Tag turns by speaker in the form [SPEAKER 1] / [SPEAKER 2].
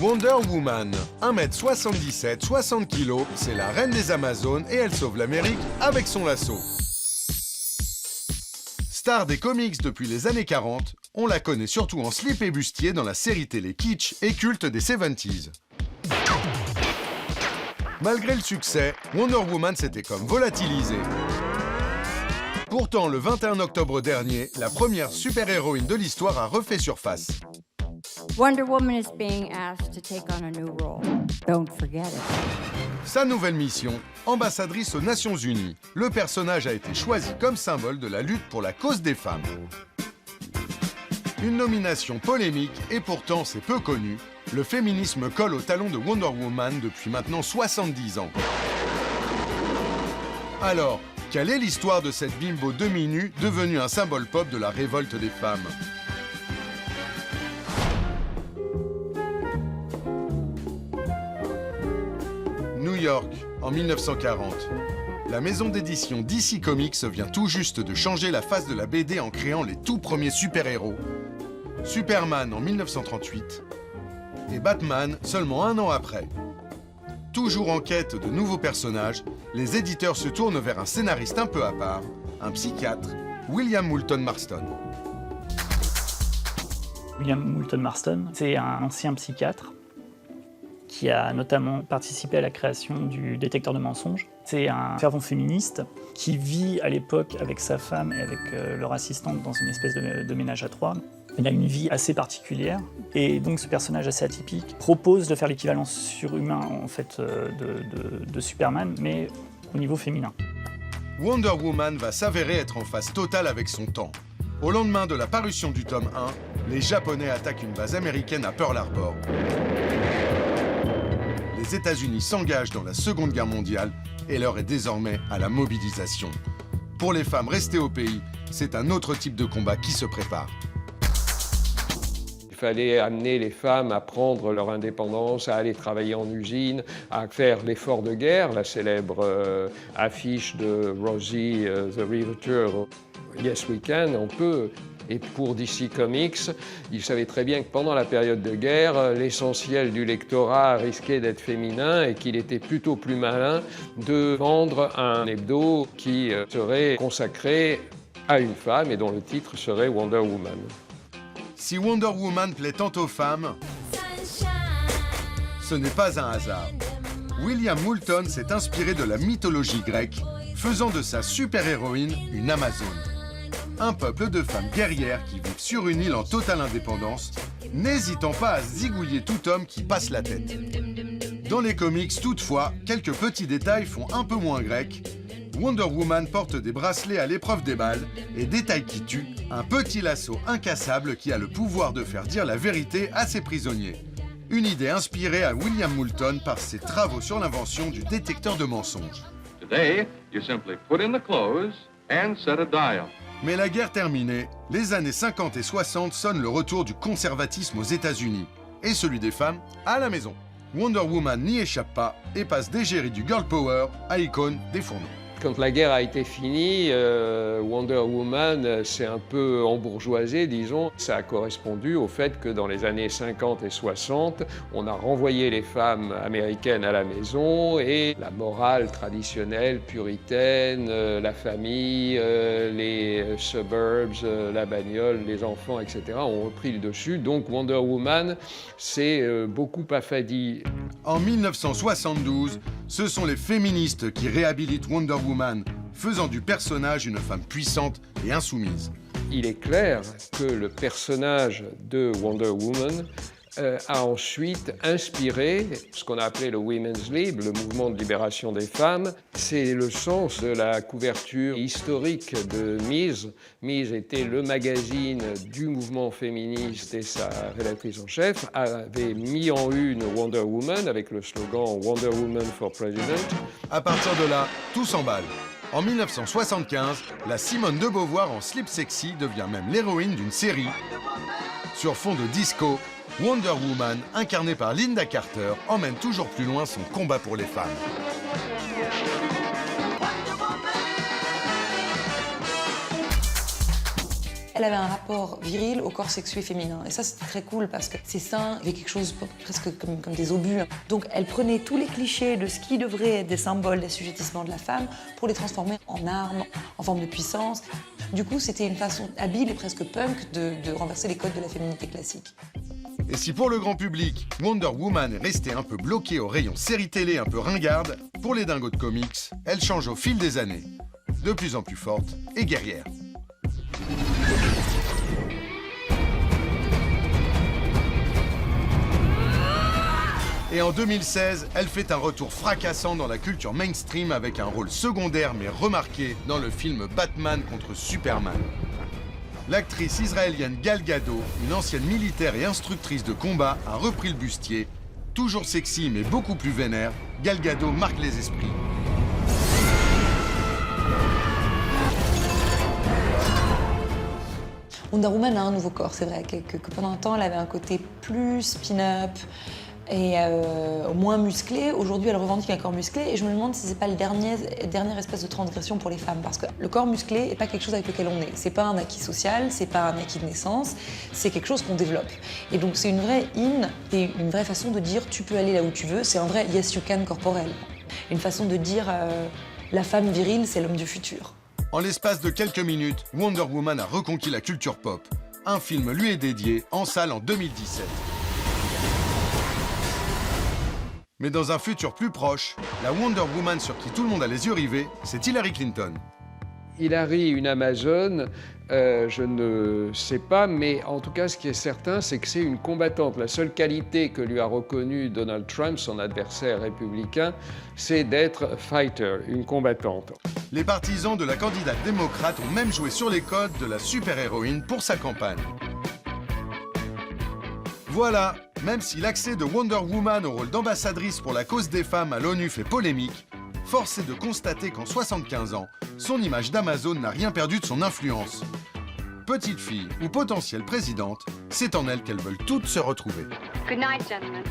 [SPEAKER 1] Wonder Woman, 1m77, 60 kg, c'est la reine des Amazones et elle sauve l'Amérique avec son lasso. Star des comics depuis les années 40, on la connaît surtout en slip et bustier dans la série télé kitsch et culte des 70s. Malgré le succès, Wonder Woman s'était comme volatilisée. Pourtant, le 21 octobre dernier, la première super-héroïne de l'histoire a refait surface.
[SPEAKER 2] Wonder Woman is being asked to take on a new role. Don't forget it.
[SPEAKER 1] Sa nouvelle mission, ambassadrice aux Nations Unies. Le personnage a été choisi comme symbole de la lutte pour la cause des femmes. Une nomination polémique et pourtant c'est peu connu. Le féminisme colle au talon de Wonder Woman depuis maintenant 70 ans. Alors, quelle est l'histoire de cette bimbo demi-nue devenue un symbole pop de la révolte des femmes ? New York, en 1940. La maison d'édition DC Comics vient tout juste de changer la face de la BD en créant les tout premiers super-héros. Superman en 1938 et Batman seulement un an après. Toujours en quête de nouveaux personnages, les éditeurs se tournent vers un scénariste un peu à part, un psychiatre, William Moulton Marston.
[SPEAKER 3] William Moulton Marston, c'est un ancien psychiatre qui a notamment participé à la création du détecteur de mensonges. C'est un fervent féministe qui vit à l'époque avec sa femme et avec leur assistante dans une espèce de ménage à trois. Il a une vie assez particulière et donc ce personnage assez atypique propose de faire l'équivalent surhumain en fait, de Superman, mais au niveau féminin.
[SPEAKER 1] Wonder Woman va s'avérer être en phase totale avec son temps. Au lendemain de la parution du tome 1, les Japonais attaquent une base américaine à Pearl Harbor. Les États-Unis s'engagent dans la Seconde Guerre mondiale et l'heure est désormais à la mobilisation. Pour les femmes restées au pays, c'est un autre type de combat qui se prépare.
[SPEAKER 4] Il fallait amener les femmes à prendre leur indépendance, à aller travailler en usine, à faire l'effort de guerre, la célèbre affiche de Rosie the Riveter, Yes We Can, on peut. Et pour DC Comics, ils savaient très bien que pendant la période de guerre, l'essentiel du lectorat risquait d'être féminin et qu'il était plutôt plus malin de vendre un hebdo qui serait consacré à une femme et dont le titre serait Wonder Woman.
[SPEAKER 1] Si Wonder Woman plaît tant aux femmes, ce n'est pas un hasard. William Moulton s'est inspiré de la mythologie grecque, faisant de sa super-héroïne une Amazone. Un peuple de femmes guerrières qui vivent sur une île en totale indépendance, n'hésitant pas à zigouiller tout homme qui passe la tête. Dans les comics, toutefois, quelques petits détails font un peu moins grec. Wonder Woman porte des bracelets à l'épreuve des balles et, détail qui tue, un petit lasso incassable qui a le pouvoir de faire dire la vérité à ses prisonniers. Une idée inspirée à William Moulton par ses travaux sur l'invention du détecteur de mensonges.
[SPEAKER 5] Today, you simply put in the clothes and set a dial.
[SPEAKER 1] Mais la guerre terminée, les années 50 et 60 sonnent le retour du conservatisme aux États-Unis et celui des femmes à la maison. Wonder Woman n'y échappe pas et passe d'égérie du girl power à icône des fourneaux.
[SPEAKER 4] Quand la guerre a été finie, Wonder Woman s'est un peu embourgeoisée, disons. Ça a correspondu au fait que dans les années 50 et 60, on a renvoyé les femmes américaines à la maison et la morale traditionnelle, puritaine, la famille, les suburbs, la bagnole, les enfants, etc. ont repris le dessus. Donc Wonder Woman s'est beaucoup affadie.
[SPEAKER 1] En 1972, ce sont les féministes qui réhabilitent Wonder Woman, faisant du personnage une femme puissante et insoumise.
[SPEAKER 4] Il est clair que le personnage de Wonder Woman a ensuite inspiré ce qu'on a appelé le Women's Lib, le mouvement de libération des femmes. C'est le sens de la couverture historique de Ms. Ms était le magazine du mouvement féministe et sa rédactrice en chef avait mis en une Wonder Woman avec le slogan Wonder Woman for President.
[SPEAKER 1] À partir de là, tout s'emballe. En 1975, la Simone de Beauvoir en slip sexy devient même l'héroïne d'une série. Sur fond de disco, Wonder Woman, incarnée par Linda Carter, emmène toujours plus loin son combat pour les femmes.
[SPEAKER 6] elle avait un rapport viril au corps sexué féminin. Et ça, c'était très cool parce que ses seins avaient quelque chose presque comme des obus. Donc, elle prenait tous les clichés de ce qui devrait être des symboles d'assujettissement de la femme pour les transformer en armes, en forme de puissance. Du coup, c'était une façon habile et presque punk de renverser les codes de la féminité classique.
[SPEAKER 1] Et si pour le grand public, Wonder Woman est restée un peu bloquée au rayon série télé un peu ringarde, pour les dingos de comics, elle change au fil des années. De plus en plus forte et guerrière. Et en 2016, elle fait un retour fracassant dans la culture mainstream avec un rôle secondaire mais remarqué dans le film Batman contre Superman. L'actrice israélienne Gal Gadot, une ancienne militaire et instructrice de combat, a repris le bustier. Toujours sexy mais beaucoup plus vénère, Gal Gadot marque les esprits.
[SPEAKER 6] Wonder Woman a un nouveau corps, c'est vrai, que pendant un temps, elle avait un côté plus spin-up et moins musclé. Aujourd'hui, elle revendique un corps musclé et je me demande si c'est pas le dernier espèce de transgression pour les femmes, parce que le corps musclé n'est pas quelque chose avec lequel on est. C'est pas un acquis social, c'est pas un acquis de naissance, c'est quelque chose qu'on développe. Et donc c'est une vraie et une vraie façon de dire tu peux aller là où tu veux, c'est un vrai yes you can corporel. Une façon de dire la femme virile, c'est l'homme du futur.
[SPEAKER 1] En l'espace de quelques minutes, Wonder Woman a reconquis la culture pop. Un film lui est dédié, en salle en 2017. Mais dans un futur plus proche, la Wonder Woman sur qui tout le monde a les yeux rivés, c'est Hillary Clinton.
[SPEAKER 4] Hillary, une Amazone, je ne sais pas, mais en tout cas, ce qui est certain, c'est que c'est une combattante. La seule qualité que lui a reconnue Donald Trump, son adversaire républicain, c'est d'être fighter, une combattante.
[SPEAKER 1] Les partisans de la candidate démocrate ont même joué sur les codes de la super-héroïne pour sa campagne. Voilà, même si l'accès de Wonder Woman au rôle d'ambassadrice pour la cause des femmes à l'ONU fait polémique, force est de constater qu'en 75 ans, son image d'Amazon n'a rien perdu de son influence. Petite fille ou potentielle présidente, c'est en elle qu'elles veulent toutes se retrouver.
[SPEAKER 7] Good night, gentlemen.